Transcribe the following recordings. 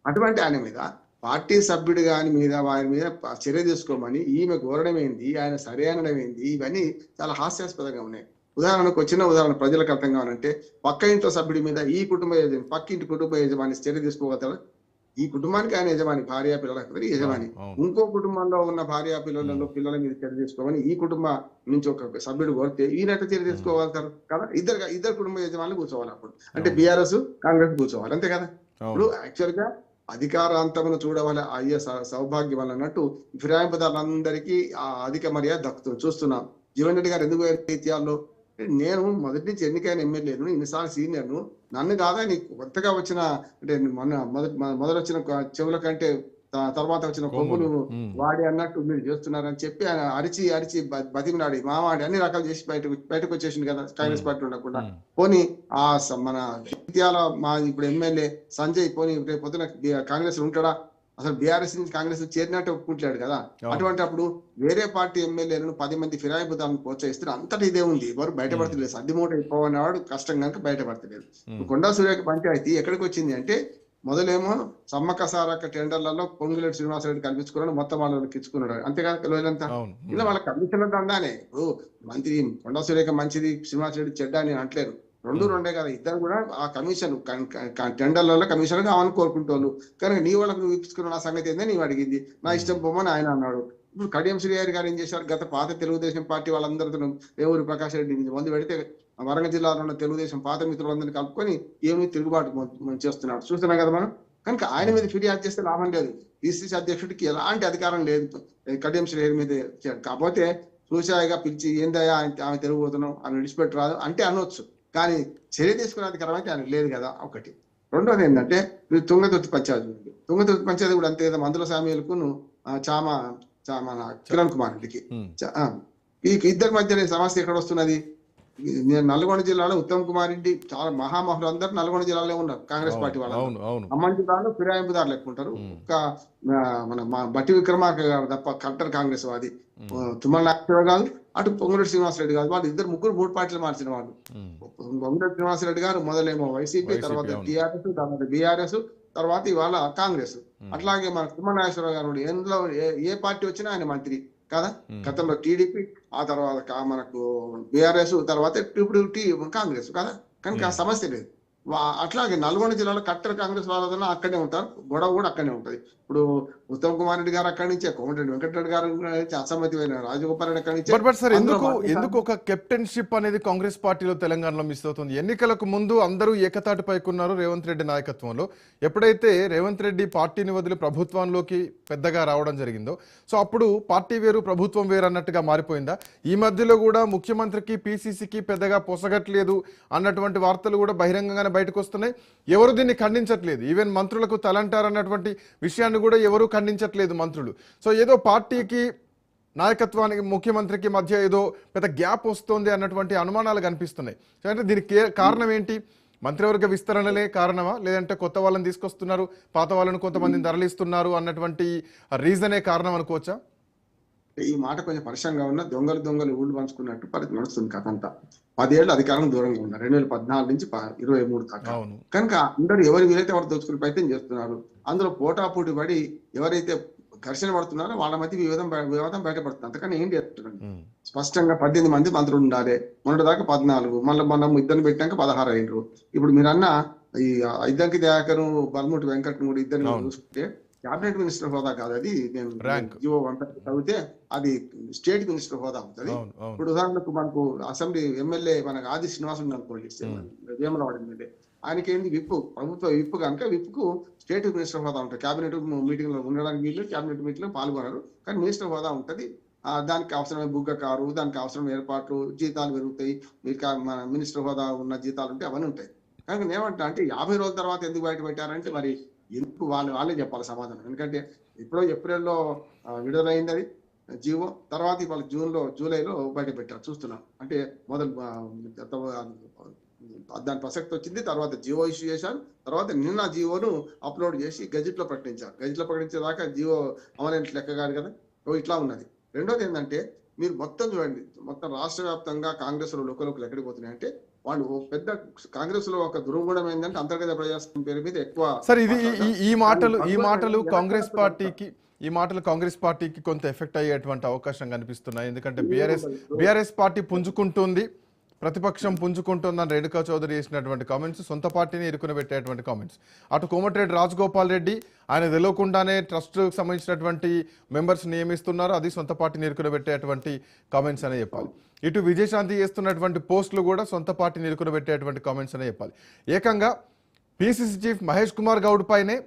అటువంటి ఆయన మీద పార్టీ సభ్యుడు గాని మీద వారి మీద చర్య తీసుకోమని ఈమె కోరడం ఏంది, ఆయన సరే అనడం ఏంది, ఇవన్నీ చాలా హాస్యాస్పదంగా ఉన్నాయి. ఉదాహరణకు వచ్చిన ఉదాహరణ ప్రజలకు అర్థం కావాలంటే, పక్క ఇంట్లో సభ్యుడి మీద ఈ కుటుంబ యజమాని పక్క ఇంటి కుటుంబ యజమాని చర్య తీసుకోగలుగుతాడు. ఈ కుటుంబానికి ఆయన యజమాని, భార్య పిల్లలకు యజమాని. ఇంకో కుటుంబంలో ఉన్న భార్య పిల్లల మీద చర్య తీసుకోమని ఈ కుటుంబం నుంచి ఒక సభ్యుడు కోరితే ఈయనట్టు చర్య తీసుకోగలుగుతారు కదా. ఇద్దరు కుటుంబ యజమానులు కూర్చోవాలి అప్పుడు. అంటే బీఆర్ఎస్ కాంగ్రెస్ కూర్చోవాలి, అంతే కదా. ఇప్పుడు యాక్చువల్ గా అధికారాంతమును చూడవల అయ్యే సౌభాగ్యం వల్ల అన్నట్టు ఫిరాయింపుదారులందరికీ ఆ అధిక మర్యాద దక్కుతుంది. చూస్తున్నాం జీవన్ రెడ్డి గారు ఎందుకు రీత్యాల్లో, నేను మొదటి నుంచి ఎన్నికైన ఎమ్మెల్యేను, ఇన్నిసార్లు సీనియర్ను, నన్ను కాదా నీకు కొత్తగా వచ్చిన అంటే మొదలు వచ్చిన చెవుల కంటే తర్వాత వచ్చిన కొమ్ములు వాడి అన్నట్టు మీరు చేస్తున్నారని చెప్పి ఆయన అరిచి బతిమినాడి మామాడి అన్ని రకాలు చేసి బయటకు వచ్చేసింది కదా కాంగ్రెస్ పార్టీ ఉండకుండా. పోనీ ఆ మన జగిత్యాల మా ఇప్పుడు ఎమ్మెల్యే సంజయ్ పోనీ రేపు పొద్దున కాంగ్రెస్ ఉంటాడా? అసలు బీఆర్ఎస్ నుంచి కాంగ్రెస్ చేరినట్టు ఒప్పుకుంటాడు కదా. అటువంటి అప్పుడు వేరే పార్టీ ఎమ్మెల్యేలను 10 మంది ఫిరాయింపుదారులను ప్రోత్సహిస్తే అంతటి ఇదే ఉంది, ఎవరు బయటపడతలేదు. సర్దిమూట అయిపోయినవాడు కష్టం కనుక బయటపడతలేదు. కొండా సురేఖ పంచాయతీ ఎక్కడికి వచ్చింది అంటే, మొదలేమో సమ్మక్క సారక్క టెండర్లలో పొంగులేటి శ్రీనివాసరెడ్డి కల్పించుకున్నాడు, మొత్తం వాళ్ళకి ఇచ్చుకున్నాడు, అంతేకాదు లోయలంతా. ఇలా వాళ్ళ కమిషన్ల దండానే. ఇప్పుడు మంత్రి కొండా సురేఖ మంచిది, శ్రీనివాసరెడ్డి చెడ్డ అని అంటలేరు, రెండే కదా. ఇద్దరు కూడా ఆ కమిషన్ టెండర్లలో కమిషన్ కావాలని కోరుకుంటాను. కనుక నీ వాళ్ళకి నువ్వు ఇప్పించుకున్న నా సంగతి ఏందని నీవు అడిగింది, నా ఇష్టం పోమని ఆయన అన్నాడు. ఇప్పుడు కడియం శ్రీహరి గారు ఏం చేశారు, గత పాత తెలుగుదేశం పార్టీ వాళ్ళందరితో రేవూరి ప్రకాష్ రెడ్డి మందు పెడితే వరంగల్ జిల్లాలో ఉన్న తెలుగుదేశం పాత మిత్రులందరినీ కలుపుకొని ఏమి తిరుగుబాటు చేస్తున్నాడు, చూస్తున్నాం కదా మనం. కనుక ఆయన మీద ఫిర్యాదు చేస్తే లాభం లేదు. పిసిసి అధ్యక్షుడికి ఎలాంటి అధికారం లేదు కడియం శ్రీహరి మీద. కాకపోతే చూసాయిగా పిలిచి ఏందయ్యా ఆమె తిరుగుతున్నాం అని విడిచిపెట్టి రాదు అంటే అనొచ్చు, కానీ చర్య తీసుకునే అధికారం అయితే ఆయనకు లేదు కదా ఒకటి. రెండోది ఏంటంటే తుంగతుర్తి పంచాయతీ కూడా అంతే కదా. మందుల సామీలకు మన కిరణ్ కుమార్ రెడ్డికి ఈ ఇద్దరి మధ్య సమస్య ఎక్కడ వస్తున్నది? నల్గొండ జిల్లాలో ఉత్తమ్ కుమార్ రెడ్డి చాలా మహామహులు అందరూ నల్గొండ జిల్లాలో ఉన్నారు కాంగ్రెస్ పార్టీ వాళ్ళు. ఖమ్మం జిల్లాలో ఫిరాయింపుదారులు ఎక్కువ ఉంటారు. మన బట్టి విక్రమార్క గారు తప్ప కలెక్టర్ కాంగ్రెస్ వాది, తుమ్మల నాగేశ్వరరావు కాదు, అటు పొంగులేటి శ్రీనివాసరెడ్డి కాదు. వాళ్ళు ఇద్దరు ముగ్గురు 3 పార్టీలు మార్చిన వాళ్ళు. పొంగులేటి శ్రీనివాసరెడ్డి గారు మొదలేమో వైసీపీ, తర్వాత టీఆర్ఎస్, తర్వాత బీఆర్ఎస్, తర్వాత ఇవాళ కాంగ్రెస్. అట్లాగే మన తుమ్మల నాగేశ్వరరావు గారు ఎందులో ఏ పార్టీ వచ్చినా ఆయన మంత్రి కదా. గతంలో టీడీపీ, ఆ తర్వాత మనకు బీఆర్ఎస్, తర్వాత ఇప్పుడు కాంగ్రెస్ కదా. కనుక ఆ సమస్య లేదు. అట్లాగే నల్గొండ జిల్లాలో కట్టర్ కాంగ్రెస్ వాళ్ళ అక్కడే ఉంటారు, గొడవ కూడా అక్కడే ఉంటది. ఇప్పుడు ఉత్తమ్ కుమార్ రెడ్డి గారు అక్కడి నుంచే, కోమటిరెడ్డి వెంకటరెడ్డి గారు అసమ్మతి రాజగోపాల్ రెడ్డి అక్కడి నుంచి. ఎందుకు ఒక కెప్టెన్షిప్ అనేది కాంగ్రెస్ పార్టీలో తెలంగాణలో మిస్ అవుతుంది? ఎన్నికలకు ముందు అందరూ ఏకతాటిపైకి ఉన్నారు రేవంత్ రెడ్డి నాయకత్వంలో. ఎప్పుడైతే రేవంత్ రెడ్డి పార్టీని వదిలి ప్రభుత్వంలోకి పెద్దగా రావడం జరిగిందో, సో అప్పుడు పార్టీ వేరు ప్రభుత్వం వేరు అన్నట్టుగా మారిపోయిందా? ఈ మధ్యలో కూడా ముఖ్యమంత్రికి పిసిసికి పెద్దగా పొసగట్లేదు అన్నటువంటి వార్తలు కూడా బహిరంగంగానే బయటకు వస్తున్నాయి. ఎవరు దీన్ని ఖండించట్లేదు. ఈవెన్ మంత్రులకు తలంటారన్నటువంటి విషయాన్ని కూడా ఎవరు ఖండించట్లేదు మంత్రులు. సో ఏదో పార్టీకి నాయకత్వానికి ముఖ్యమంత్రికి మధ్య ఏదో పెద్ద గ్యాప్ వస్తుంది అన్నటువంటి అనుమానాలు కనిపిస్తున్నాయి. సో అంటే దీనికి కారణం ఏంటి? మంత్రివర్గ విస్తరణలే కారణమా, లేదంటే కొత్త వాళ్ళని తీసుకొస్తున్నారు, పాత వాళ్ళని కొంతమందిని తరలిస్తున్నారు అన్నటువంటి రీజనే కారణం అనుకోవచ్చా? ఈ మాట కొంచెం పరిశ్రమంగా ఉన్న దొంగలు ఊళ్ళు పంచుకున్నట్టు నడుస్తుంది కథ అంతా. 10 ఏళ్ళు అధికారం దూరంగా ఉన్నారు, 2014 నుంచి 23 దాకా. కనుక అందరూ ఎవరు వీలైతే ఎవరు దోచుకునే ప్రయత్నం చేస్తున్నారు. అందులో పోటాపోటీ పడి ఎవరైతే ఘర్షణ పడుతున్నారో వాళ్ళ మధ్య వివాదం బయటపడుతుంది. అంతకని ఏం చేస్తున్నారు? స్పష్టంగా 18 మంది మంత్రులు ఉండాలి. మొన్నటిదాకా 14, మనం ఇద్దరిని పెట్టాక 16 అయ్యారు. ఇప్పుడు మీరన్నా ఈ ఇద్దంకి దయాకర్, బల్ముటి వెంకట్ కూడా ఇద్దరిని చూసుకుంటే క్యాబినెట్ మినిస్టర్ హోదా కాదు అది. నేను జీవో చదివితే అది స్టేట్ మినిస్టర్ హోదా ఉంటుంది. ఇప్పుడు ఉదాహరణకు మనకు అసెంబ్లీ ఎమ్మెల్యే మనకు ఆది శ్రీనివాసం అనుకోండి, వేమలవాడ ఎమ్మెల్యే, ఆయనకి ఏంది ప్రభుత్వ విప్పు కనుక విప్పుకు స్టేట్ మినిస్టర్ హోదా ఉంటుంది. క్యాబినెట్ మీటింగ్ లో ఉండడానికి వీళ్ళు క్యాబినెట్ మీటింగ్ లో పాల్గొనరు, కానీ మినిస్టర్ హోదా ఉంటుంది. దానికి అవసరమైన బుగ్గ కారు, దానికి అవసరమైన ఏర్పాట్లు, జీతాలు పెరుగుతాయి. మీరు మన మినిస్టర్ హోదా ఉన్న జీతాలు ఉంటే అవన్నీ ఉంటాయి. కనుక ఏమంటా అంటే 50 రోజుల తర్వాత ఎందుకు బయట పెట్టారంటే మరి ఎందుకు వాళ్ళే చెప్పాలి సమాధానం. ఎందుకంటే ఎప్పుడో ఏప్రిల్లో విడుదలైంది అది జీవో, తర్వాత ఇవాళ జూలైలో బయట పెట్టారు చూస్తున్నాం. అంటే మొదలు దాని ప్రసక్తి వచ్చింది, తర్వాత జియో ఇష్యూ చేశారు, తర్వాత నిన్న జియోను అప్లోడ్ చేసి గెజిట్ లో ప్రకటించారు. గెజిట్ లో ప్రకటించేదాకా జియో అమలైన లెక్క కాదు కదా. ఇట్లా ఉన్నది. రెండోది ఏంటంటే మీరు మొత్తం చూడండి, మొత్తం రాష్ట్ర వ్యాప్తంగా కాంగ్రెస్ లో లోకలోకి ఎక్కడికి పోతున్నాయి అంటే వాళ్ళు ఓ పెద్ద కాంగ్రెస్ లో ఒక దుర్గుణం ఏంటంటే అంతర్గత ప్రజాస్వామ్యం పేరు మీద ఎక్కువ సార్ ఇది ఈ మాట్లాడతారు. ఈ మాటలు కానీ ఈ మాటలు భగవద్గీత కాంగ్రెస్ ఎలక్షన్లకు కలుపుతారు. పార్టీకి ఈ మాటలు కాంగ్రెస్ పార్టీకి కొంత ఎఫెక్ట్ అయ్యేటువంటి అవకాశం కనిపిస్తున్నాయి. ఎందుకంటే ఏముండదు. బీఆర్ఎస్ పార్టీ పుంజుకుంటుంది, ప్రతిపక్షం పుంజుకుంటుందని రేణుకా చౌదరి చేసినటువంటి కామెంట్స్, సొంత పార్టీని ఇరుకున పెట్టేటువంటి కామెంట్స్. అటు కోమటిరెడ్డి రాజగోపాల్ రెడ్డి ఆయన తెలియకుండానే ట్రస్ట్కి సంబంధించినటువంటి మెంబర్స్ నియమిస్తున్నారు, అది సొంత పార్టీని ఇరుకున పెట్టేటువంటి కామెంట్స్ అనే చెప్పాలి. ఇటు విజయశాంతి చేస్తున్నటువంటి పోస్టులు కూడా సొంత పార్టీని ఇరుకున పెట్టేటువంటి కామెంట్స్ అనే చెప్పాలి. ఏకంగా పిసిసి చీఫ్ మహేష్ కుమార్ గౌడ్ పైనే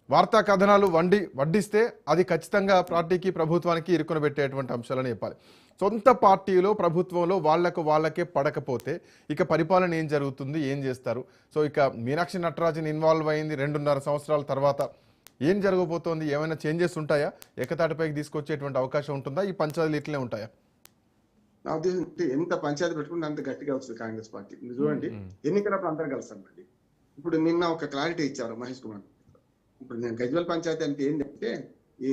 వార్తా కథనాలు వడ్డిస్తే అది ఖచ్చితంగా పార్టీకి ప్రభుత్వానికి ఇరుకున పెట్టేటువంటి అంశాలని చెప్పాలి. సొంత పార్టీలో ప్రభుత్వంలో వాళ్ళకే పడకపోతే ఇక పరిపాలన ఏం జరుగుతుంది, ఏం చేస్తారు? సో ఇక మీనాక్షి నటరాజన్ ఇన్వాల్వ్ అయింది 2.5 సంవత్సరాల తర్వాత ఏం జరగబోతోంది? ఏమైనా చేంజెస్ ఉంటాయా? ఏకతాటిపైకి తీసుకొచ్చేటువంటి అవకాశం ఉంటుందా? ఈ పంచాయతీలు ఇట్లే ఉంటాయా? నా ఉద్దేశం అంటే ఎంత పంచాయతీ పెట్టుకుంటే అంత గట్టిగా వస్తుంది కాంగ్రెస్ పార్టీ. మీరు చూడండి, ఎన్నికలప్పుడు అందరూ కలుస్తామండి. ఇప్పుడు నిన్న ఒక క్లారిటీ ఇచ్చారు మహేష్ కుమార్. ఇప్పుడు నేను గజ్వెల్ పంచాయతీ అంటే ఏంటంటే ఈ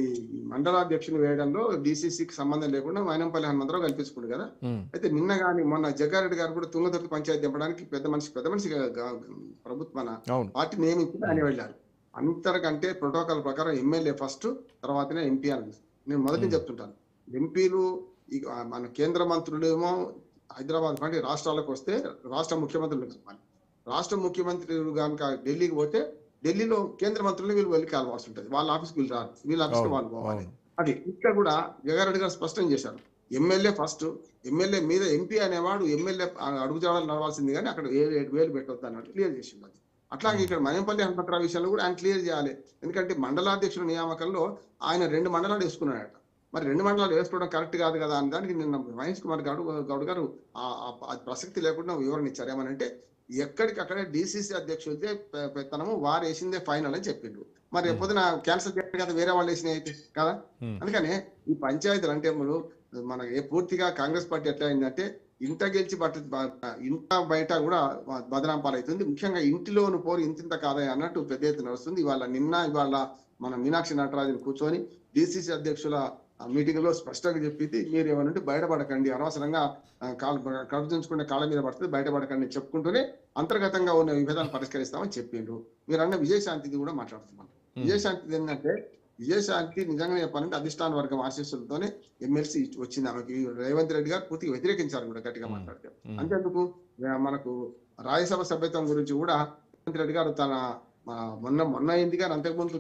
మండలాధ్యక్షులు వేయడంలో డిసిసికి సంబంధం లేకుండా మైనంపల్లి హనుమంతరావు కల్పించుకుంది కదా. అయితే నిన్న కానీ మొన్న జగ్గారెడ్డి గారు కూడా తుంగతుర్తి పంచాయతీ దింపడానికి పెద్ద మనిషి ప్రభుత్వ మన పార్టీ నియమించి ఆయన వెళ్ళారు. అంతకంటే ప్రోటోకాల్ ప్రకారం ఎమ్మెల్యే ఫస్ట్, తర్వాతనే ఎంపీ అని నేను మొదటి చెప్తుంటాను. ఎంపీలు మన కేంద్ర మంత్రులు ఏమో హైదరాబాద్ కంటే రాష్ట్రాలకు వస్తే రాష్ట్ర ముఖ్యమంత్రులకు చెప్పాలి. రాష్ట్ర ముఖ్యమంత్రి కనుక ఢిల్లీకి పోతే ఢిల్లీలో కేంద్ర మంత్రులు వీళ్ళు వెళ్ళి కలవాల్సి ఉంటుంది. వాళ్ళ ఆఫీస్కి వీళ్ళు రారు, వీళ్ళ ఆఫీస్కి వాళ్ళు పోవాలి. అది ఇక్కడ కూడా జగారెడ్డి గారు స్పష్టం చేశారు. ఎమ్మెల్యే ఫస్ట్, ఎమ్మెల్యే మీద ఎంపీ అనేవాడు ఎమ్మెల్యే అడుగుజాడలు నడవాల్సింది, కానీ అక్కడ 7 పెట్టొద్దు అన్నట్టు క్లియర్ చేసింది. అది అట్లాగే ఇక్కడ మయంపల్లి హనుమంతరావు విషయంలో కూడా ఆయన క్లియర్ చేయాలి. ఎందుకంటే మండలాధ్యక్షుల నియామకంలో ఆయన 2 మండలాలు వేసుకున్నాడట. మరి 2 మండలాలు వేసుకోవడం కరెక్ట్ కాదు కదా అని దానికి నిన్న మహేష్ కుమార్ గౌడ్ గారు ప్రసక్తి లేకుండా వివరణ ఇచ్చారు. ఏమనంటే ఎక్కడికక్కడే డిసిసి అధ్యక్షుడితే పెత్తనము, వారు వేసిందే ఫైనల్ అని చెప్పిండు. మరి పొద్దున క్యాన్సల్ చేయాలి కదా, వేరే వాళ్ళు వేసినాయి అయితే కదా. అందుకనే ఈ పంచాయతీలు అంటే మన పూర్తిగా కాంగ్రెస్ పార్టీ ఎట్లా అయిందంటే ఇంట గెలిచి ఇంట బయట కూడా బదనాం పాలవుతుంది. ముఖ్యంగా ఇంటిలోను పోరు ఇంత కాదా అన్నట్టు పెద్ద ఎత్తున వస్తుంది. ఇవాళ మన మీనాక్షి నటరాజన్ కూర్చొని డిసిసి అధ్యక్షుల మీటింగ్ లో స్పష్టంగా చెప్పింది, మీరు ఏమనంటే బయటపడకండి, అనవసరంగా కడుపుతుంచుకునే కాళ్ళ మీద పడుతుంది, బయటపడకండి చెప్పుకుంటూనే అంతర్గతంగా ఉన్న విభేదాలు పరిష్కరిస్తామని చెప్పిండ్రు. మీరు అన్న విజయశాంతిది కూడా మాట్లాడుతున్నాం. విజయశాంతిది ఏంటంటే విజయశాంతి నిజంగా చెప్పాలంటే అధిష్టాన వర్గం ఆశీస్సులతోనే ఎమ్మెల్సీ వచ్చింది. ఆమెకి రేవంత్ రెడ్డి గారు పూర్తిగా వ్యతిరేకించారు కూడా గట్టిగా మాట్లాడితే. అంతేందుకు మనకు రాజ్యసభ సభ్యత్వం గురించి కూడా రేవంత్ రెడ్డి గారు తన మొన్న అయింది కానీ అంతకుముందు